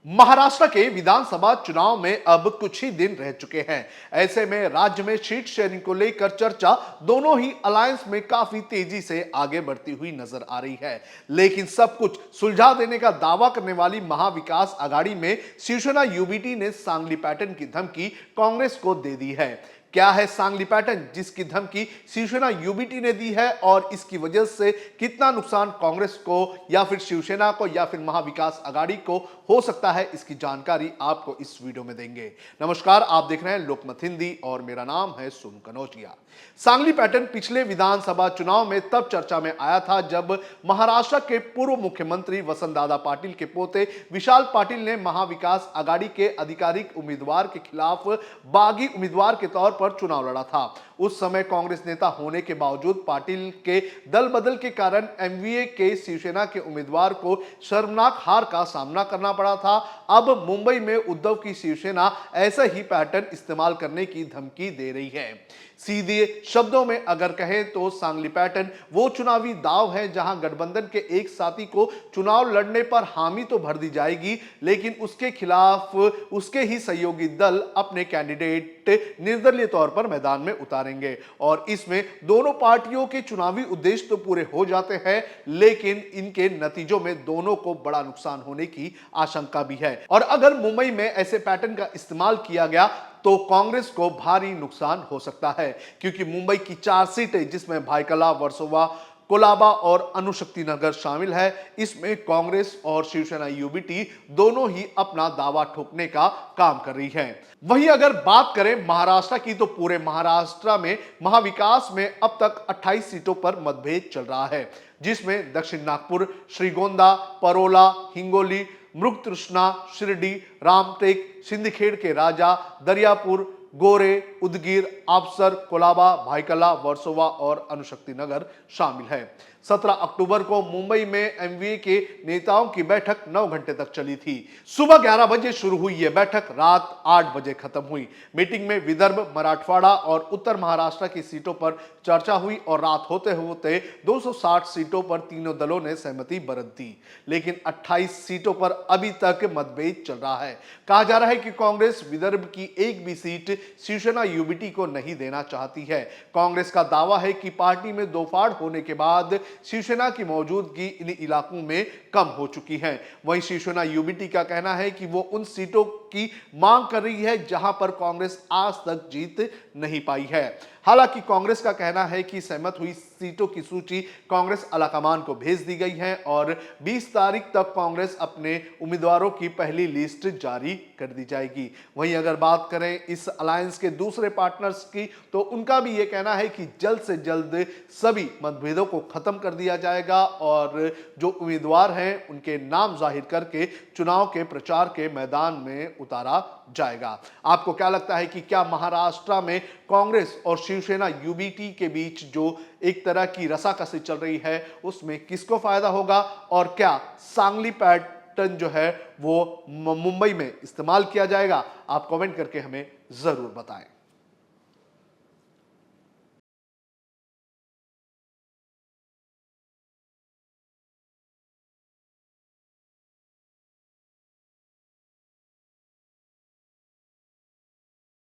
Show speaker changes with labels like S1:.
S1: महाराष्ट्र के विधानसभा चुनाव में अब कुछ ही दिन रह चुके हैं। ऐसे में राज्य में सीट शेयरिंग को लेकर चर्चा दोनों ही अलायंस में काफी तेजी से आगे बढ़ती हुई नजर आ रही है। लेकिन सब कुछ सुलझा देने का दावा करने वाली महाविकास आघाड़ी में शिवसेना यूबीटी ने सांगली पैटर्न की धमकी कांग्रेस को दे दी है। क्या है सांगली पैटर्न जिसकी धमकी शिवसेना यूबीटी ने दी है और इसकी वजह से कितना नुकसान कांग्रेस को या फिर शिवसेना को या फिर महाविकास आघाड़ी को हो सकता है, इसकी जानकारी आपको इस वीडियो में देंगे। नमस्कार, आप देख रहे हैं लोकमत हिंदी और मेरा नाम है सोनू कनौजिया। सांगली पैटर्न पिछले विधानसभा चुनाव में तब चर्चा में आया था जब महाराष्ट्र के पूर्व मुख्यमंत्री वसंतदादा पाटिल के पोते विशाल पाटिल ने महाविकास आघाड़ी के आधिकारिक उम्मीदवार के खिलाफ बागी उम्मीदवार के तौर पर चुनाव लड़ा था। उस समय कांग्रेस नेता होने के बावजूद पाटिल के दल बदल के कारण एमवीए के शिवसेना के उम्मीदवार को शर्मनाक हार का सामना करना पड़ा था। अब मुंबई में उद्धव की शिवसेना ऐसा ही पैटर्न इस्तेमाल करने की धमकी दे रही है। सीधे शब्दों में अगर कहें तो सांगली पैटर्न वो चुनावी दाव है जहां गठबंधन के एक साथी को चुनाव लड़ने पर हामी तो भर दी जाएगी, लेकिन उसके खिलाफ उसके ही सहयोगी दल अपने कैंडिडेट निर्दलीय तौर पर मैदान में उतारेंगे और इसमें दोनों पार्टियों के चुनावी उद्देश्य तो पूरे हो जाते हैं, लेकिन इनके नतीजों में दोनों को बड़ा नुकसान होने की आशंका भी है। और अगर मुंबई में ऐसे पैटर्न का इस्तेमाल किया गया तो कांग्रेस को भारी नुकसान हो सकता है, क्योंकि मुंबई की 4 सीटें जिसमें भायखला, वर्सोवा, कोलाबा और अणुशक्ति नगर शामिल है, इसमें कांग्रेस और शिवसेना यूबीटी दोनों ही अपना दावा ठोकने का काम कर रही है। वहीं अगर बात करें महाराष्ट्र की तो पूरे महाराष्ट्र में महाविकास में अब तक 28 सीटों पर मतभेद चल रहा है, जिसमें दक्षिण नागपुर, श्रीगोंदा, परोला, हिंगोली, मृगतृष्णा, शिरडी, रामटेक, सिंदखेड के राजा, दरियापुर, गोरे, उदगीर, आपसर, कोलाबा, भायखला, वर्सोवा और अणुशक्ति नगर शामिल है। 17 अक्टूबर को मुंबई में एमवीए के नेताओं की बैठक 9 घंटे तक चली थी। सुबह 11 बजे शुरू हुई यह बैठक रात 8 बजे खत्म हुई। मीटिंग में विदर्भ, मराठवाड़ा और उत्तर महाराष्ट्र की सीटों पर चर्चा हुई और रात होते होते 260 सीटों पर तीनों दलों ने सहमति बरत दी, लेकिन 28 सीटों पर अभी तक मतभेद चल रहा है। कहा जा रहा है कि कांग्रेस विदर्भ की एक भी सीट शिवसेना यूबीटी को नहीं देना चाहती है। कांग्रेस का दावा है कि पार्टी में दो फाड़ होने के बाद शिवसेना की मौजूदगी इन इलाकों में कम हो चुकी है। वहीं शिवसेना यूबीटी का कहना है कि वो उन सीटों की मांग कर रही है जहां पर कांग्रेस आज तक जीत नहीं पाई है। हालांकि कांग्रेस का कहना है कि सहमत हुई सीटों की सूची कांग्रेस आलाकमान को भेज दी गई है और 20 तारीख तक कांग्रेस अपने उम्मीदवारों की पहली लिस्ट जारी कर दी जाएगी। वहीं अगर बात करें इस अलायंस के दूसरे पार्टनर्स की तो उनका भी यह कहना है कि जल्द से जल्द सभी मतभेदों को खत्म कर दिया जाएगा और जो उम्मीदवार हैं उनके नाम जाहिर करके चुनाव के प्रचार के मैदान में उतारा जाएगा। आपको क्या लगता है कि क्या महाराष्ट्र में कांग्रेस और शिवसेना यूबीटी के बीच जो एक तरह की रसाकसी चल रही है उसमें किसको फायदा होगा और क्या सांगली पैटर्न जो है वो मुंबई में इस्तेमाल किया जाएगा? आप कमेंट करके हमें जरूर बताएं।